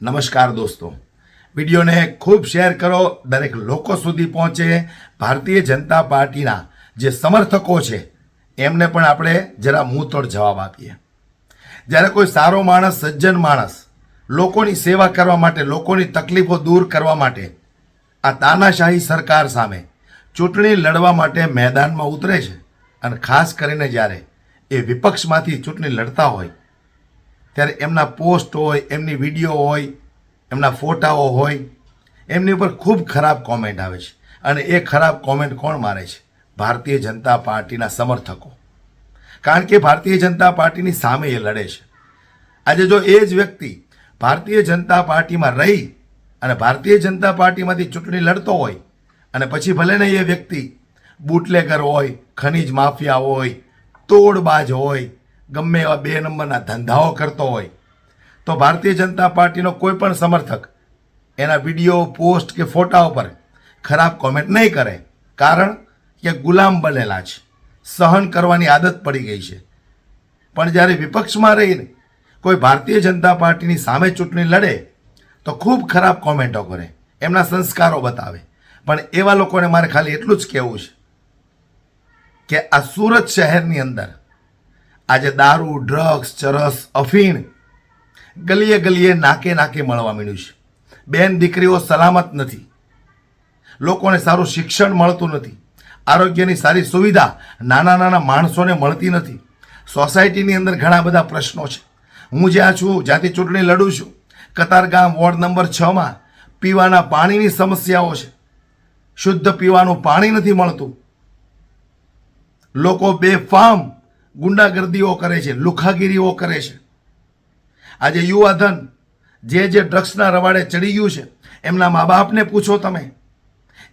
નમસ્કાર દોસ્તો, વિડીયોને ખૂબ શેર કરો, દરેક લોકો સુધી પહોંચે. ભારતીય જનતા પાર્ટીના જે સમર્થકો છે એમને પણ આપણે જરા મુંહતોડ જવાબ આપીએ. જ્યારે કોઈ સારો માણસ, સજ્જન માણસ લોકોની સેવા કરવા માટે, લોકોની તકલીફો દૂર કરવા માટે આ તાનાશાહી સરકાર સામે ચૂંટણી લડવા માટે મેદાનમાં ઉતરે છે, અને ખાસ કરીને જ્યારે એ વિપક્ષમાંથી ચૂંટણી લડતા હોય ત્યારે એમના પોસ્ટ હોય, એમની વિડીયો હોય, એમના ફોટાઓ હોય, એમની ઉપર ખૂબ ખરાબ કોમેન્ટ આવે છે. અને એ ખરાબ કોમેન્ટ કોણ મારે છે? ભારતીય જનતા પાર્ટીના સમર્થકો. કારણ કે ભારતીય જનતા પાર્ટીની સામે એ લડે છે. આજે જો એ જ વ્યક્તિ ભારતીય જનતા પાર્ટીમાં રહી અને ભારતીય જનતા પાર્ટીમાંથી ચૂંટણી લડતો હોય અને પછી ભલે ને એ વ્યક્તિ બુટલેગર હોય, ખનીજ માફિયા હોય, તોડબાજ હોય, ગમે એવા 2 નંબરના ધંધાઓ કરતો હોય, તો ભારતીય જનતા પાર્ટીનો કોઈ પણ સમર્થક એના વિડીયો, પોસ્ટ કે ફોટા ઉપર ખરાબ કોમેન્ટ નહીં કરે. કારણ કે ગુલામ બનેલા છે, સહન કરવાની આદત પડી ગઈ છે. પણ જ્યારે વિપક્ષમાં રહીને કોઈ ભારતીય જનતા પાર્ટીની સામે ચૂંટણી લડે તો ખૂબ ખરાબ કોમેન્ટો કરે, એમના સંસ્કારો બતાવે. પણ એવા લોકોને મારે ખાલી એટલું જ કહેવું છે કે આ સુરત શહેરની અંદર આજે દારૂ, ડ્રગ્સ, ચરસ, અફીણ ગલીએ ગલીએ, નાકે નાકે મળવા માંડ્યું છે. બેન દીકરીઓ સલામત નથી, લોકોને સારું શિક્ષણ મળતું નથી, આરોગ્યની સારી સુવિધા નાના નાના માણસોને મળતી નથી. સોસાયટીની અંદર ઘણા બધા પ્રશ્નો છે. હું જ્યાં છું, જ્યાંથી ચૂંટણી લડું છું, કતારગામ વોર્ડ નંબર 6માં પીવાના પાણીની સમસ્યાઓ છે. શુદ્ધ પીવાનું પાણી નથી મળતું. લોકો બેફામ ગુંડાગર્દીઓ કરે છે, લુખાગીરીઓ કરે છે. આજે યુવાધન જે ડ્રગ્સના રવાડે ચડી ગયું છે, એમના મા બાપને પૂછો તમે.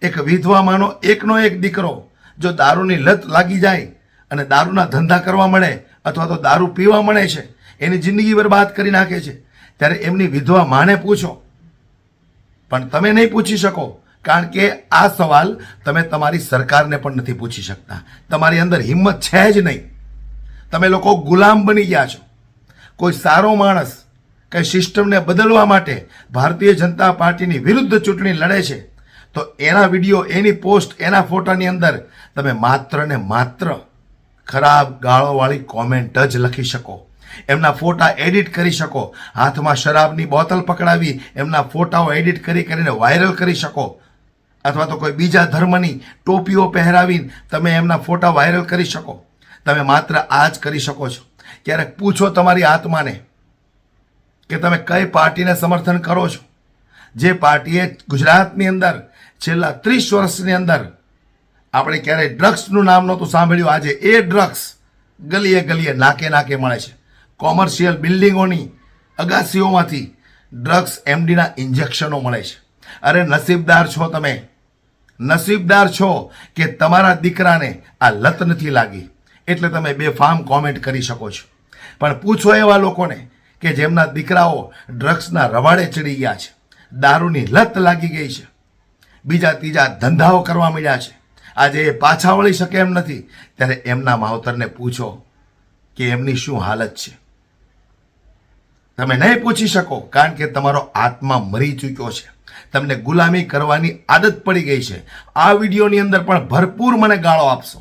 એક વિધવામાંનો એકનો એક દીકરો જો દારૂની લત લાગી જાય અને દારૂના ધંધા કરવા મળે અથવા તો દારૂ પીવા મળે છે, એની જિંદગી બરબાદ કરી નાખે છે, ત્યારે એમની વિધવા માને પૂછો. પણ તમે નહીં પૂછી શકો, કારણ કે આ સવાલ તમે તમારી સરકારને પણ નથી પૂછી શકતા. તમારી અંદર હિંમત છે જ નહીં. તમે લોકો ગુલામ બની ગયા છો. કોઈ સારો માણસ કંઈ સિસ્ટમને બદલવા માટે ભારતીય જનતા પાર્ટીની વિરુદ્ધ ચૂંટણી લડે છે તો એના વિડીયો, એની પોસ્ટ, એના ફોટાની અંદર તમે માત્ર ને માત્ર ખરાબ ગાળોવાળી કોમેન્ટ જ લખી શકો. એમના ફોટા એડિટ કરી શકો. હાથમાં શરાબની બોટલ પકડાવી એમના ફોટાઓ એડિટ કરીને વાયરલ કરી શકો. અથવા તો કોઈ બીજા ધર્મની ટોપીઓ પહેરાવીને તમે એમના ફોટા વાયરલ કરી શકો. તમે માત્ર આ જ કરી શકો છો. ક્યારેક પૂછો તમારી આત્માને કે તમે કઈ પાર્ટીને સમર્થન કરો છો. જે પાર્ટીએ ગુજરાતની અંદર છેલ્લા 30 વર્ષની અંદર આપણે ક્યારેય ડ્રગ્સનું નામ નહોતું સાંભળ્યું, આજે એ ડ્રગ્સ ગલીએ ગલીએ, નાકે નાકે મળે છે. કોમર્શિયલ બિલ્ડિંગોની અગાસીઓમાંથી ડ્રગ્સ, એમડીના ઇન્જેક્શનો મળે છે. અરે નસીબદાર છો તમે, નસીબદાર છો કે તમારા દીકરાને આ લત નથી લાગી, એટલે તમે બેફામ કોમેન્ટ કરી શકો છો. પણ પૂછો એવા લોકોને કે જેમના દીકરાઓ ડ્રગ્સના રવાડે ચડી ગયા છે, દારૂની લત લાગી ગઈ છે, બીજા ત્રીજા ધંધાઓ કરવા મળ્યા છે, આજે એ પાછા વળી શકે એમ નથી, ત્યારે એમના માવતરને પૂછો કે એમની શું હાલત છે. તમે નહીં પૂછી શકો, કારણ કે તમારો આત્મા મરી ચૂક્યો છે. તમને ગુલામી કરવાની આદત પડી ગઈ છે. આ વિડીયોની અંદર પણ ભરપૂર મને ગાળો આપશો,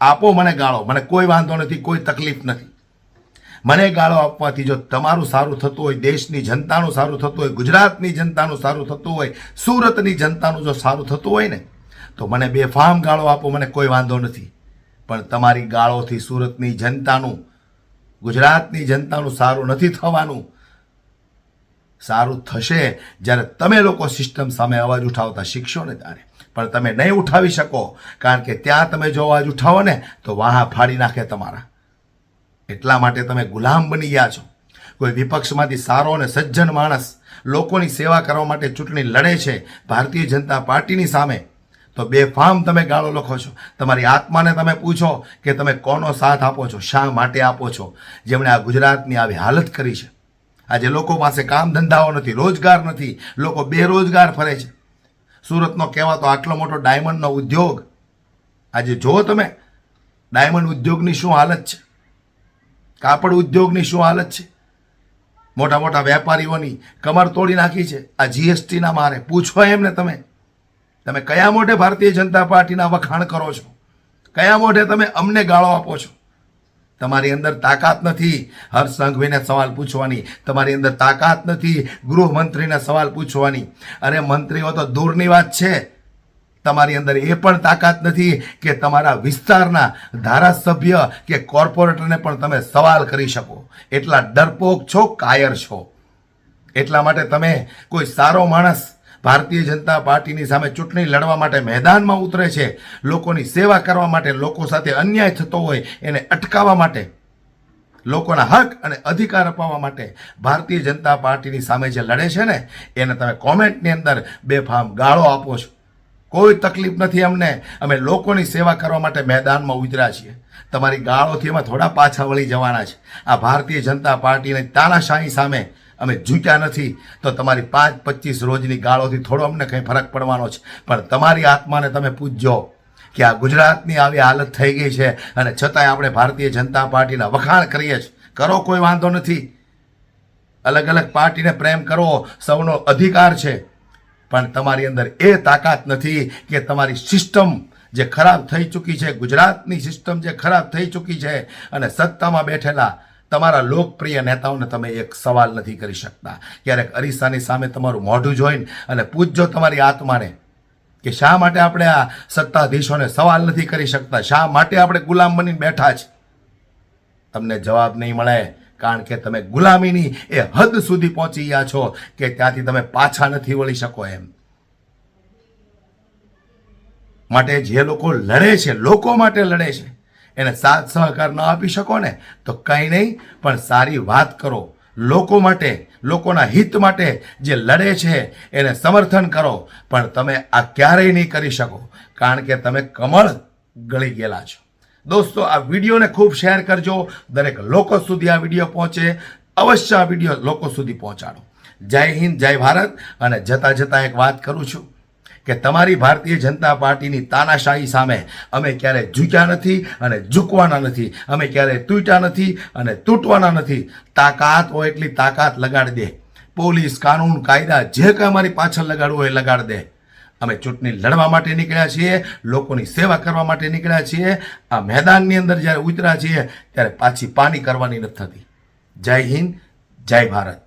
આપો મને ગાળો, મને કોઈ વાંધો નથી, કોઈ તકલીફ નથી. મને ગાળો આપવાથી જો તમારું સારું થતું હોય, દેશની જનતાનું સારું થતું હોય, ગુજરાતની જનતાનું સારું થતું હોય, સુરતની જનતાનું જો સારું થતું હોય ને, તો મને બેફામ ગાળો આપો, મને કોઈ વાંધો નથી. પણ તમારી ગાળોથી સુરતની જનતાનું, ગુજરાતની જનતાનું સારું નથી થવાનું. સારું થશે જ્યારે તમે લોકો સિસ્ટમ સામે અવાજ ઉઠાવતા શીખશો ને ત્યારે. પણ તમે નહીં ઉઠાવી શકો, કારણ કે ત્યાં તમે જો અવાજ ઉઠાવો ને તો વાહ ફાડી નાખે તમારા. એટલા માટે તમે ગુલામ બની ગયા છો. કોઈ વિપક્ષમાંથી સારો અને સજ્જન માણસ લોકોની સેવા કરવા માટે ચૂંટણી લડે છે ભારતીય જનતા પાર્ટીની સામે, તો બેફામ તમે ગાળો લખો છો. તમારી આત્માને તમે પૂછો કે તમે કોનો સાથ આપો છો, શા માટે આપો છો, જેમણે આ ગુજરાતની આવી હાલત કરી છે. આજે લોકો પાસે કામ ધંધાઓ નથી, રોજગાર નથી, લોકો બેરોજગાર ફરે છે. સુરતનો કહેવાતો આટલો મોટો ડાયમંડનો ઉદ્યોગ, આજે જુઓ તમે ડાયમંડ ઉદ્યોગની શું હાલત છે, કાપડ ઉદ્યોગની શું હાલત છે. મોટા મોટા વેપારીઓની કમર તોડી નાખી છે આ જીએસટીના મારે. પૂછો એમને તમે કયા મોઢે ભારતીય જનતા પાર્ટીના વખાણ કરો છો? કયા મોઢે તમે અમને ગાળો આપો છો? તમારી અંદર તાકાત નથી હર્ષ સંઘવીને સવાલ પૂછવાની, તમારી અંદર તાકાત નથી ગૃહમંત્રીને સવાલ પૂછવાની. અરે મંત્રીઓ તો દૂરની વાત છે, તમારી અંદર એ પણ તાકાત નથી કે તમારા વિસ્તારના ધારાસભ્ય કે કોર્પોરેટરને પણ તમે સવાલ કરી શકો. એટલા ડરપોક છો, કાયર છો. એટલા માટે તમે કોઈ સારો માણસ ભારતીય જનતા પાર્ટીની સામે ચૂંટણી લડવા માટે મેદાનમાં ઉતરે છે, લોકોની સેવા કરવા માટે, લોકો સાથે અન્યાય થતો હોય એને અટકાવવા માટે, લોકોના હક અને અધિકાર અપાવવા માટે ભારતીય જનતા પાર્ટીની સામે જે લડે છે ને એને તમે કોમેન્ટની અંદર બેફામ ગાળો આપો છો. કોઈ તકલીફ નથી અમને, અમે લોકોની સેવા કરવા માટે મેદાનમાં ઉતર્યા છીએ. તમારી ગાળોથી અમે થોડા પાછા વળી જવાના છે. આ ભારતીય જનતા પાર્ટીની તાનાશાહી સામે અમે ઝૂક્યા નથી. તો તમારી 5-25 રોજની ગાળોથી થોડો અમને કંઈ ફરક પડવાનો છે, પણ તમારી આત્માને તમે પૂછજો કે આ ગુજરાતની આવી હાલત થઈ ગઈ છે અને છતાંય આપણે ભારતીય જનતા પાર્ટીના વખાણ કરીએ છીએ. કરો, કોઈ વાંધો નથી. અલગ અલગ પાર્ટીને પ્રેમ કરવો સૌનો અધિકાર છે, પણ તમારી અંદર એ તાકાત નથી કે તમારી સિસ્ટમ જે ખરાબ થઈ ચૂકી છે, ગુજરાતની સિસ્ટમ જે ખરાબ થઈ ચૂકી છે અને સત્તામાં બેઠેલા તમારા લોકપ્રિય નેતાઓને તમે એક સવાલ નથી કરી શકતા. ક્યારેક અરીસાની સામે તમારું મોઢું જોઈને અને પૂછજો તમારી આત્માને કે શા માટે આપણે આ સત્તાધીશોને સવાલ નથી કરી શકતા, શા માટે આપણે ગુલામ બનીને બેઠા છે. તમને જવાબ નહીં મળે, કારણ કે તમે ગુલામીની એ હદ સુધી પહોંચી ગયા છો કે ત્યાંથી તમે પાછા નથી વળી શકો એમ. માટે જે લોકો લડે છે, લોકો માટે લડે છે, એને સાથ સહકાર ન આપી શકો ને તો કંઈ નહીં, પણ સારી વાત કરો. લોકો માટે, લોકોના હિત માટે જે લડે છે એને સમર્થન કરો. પણ તમે આ ક્યારેય નહીં કરી શકો, કારણ કે તમે કમળ ગળી ગયેલા છો. દોસ્તો, આ વિડીયોને ખૂબ શેર કરજો, દરેક લોકો સુધી આ વિડીયો પહોંચે. અવશ્ય આ વિડીયો લોકો સુધી પહોંચાડો. જય હિન્દ, જય ભારત. અને જતાં જતાં એક વાત કરું છું કે તમારી ભારતીય જનતા પાર્ટીની તાનાશાહી સામે અમે ક્યારેય ઝૂક્યા નથી અને ઝૂકવાના નથી. અમે ક્યારેય તૂટ્યા નથી અને તૂટવાના નથી. તાકાત હોય એટલી તાકાત લગાડી દે. પોલીસ, કાનૂન, કાયદા જે કંઈ અમારી પાછળ લગાડવું હોય એ લગાડી દે. અમે ચૂંટણી લડવા માટે નીકળ્યા છીએ, લોકોની સેવા કરવા માટે નીકળ્યા છીએ. આ મેદાનની અંદર જ્યારે ઉતર્યા છીએ ત્યારે પાછી પાની કરવાની નથી થતી. જય હિન્દ, જય ભારત.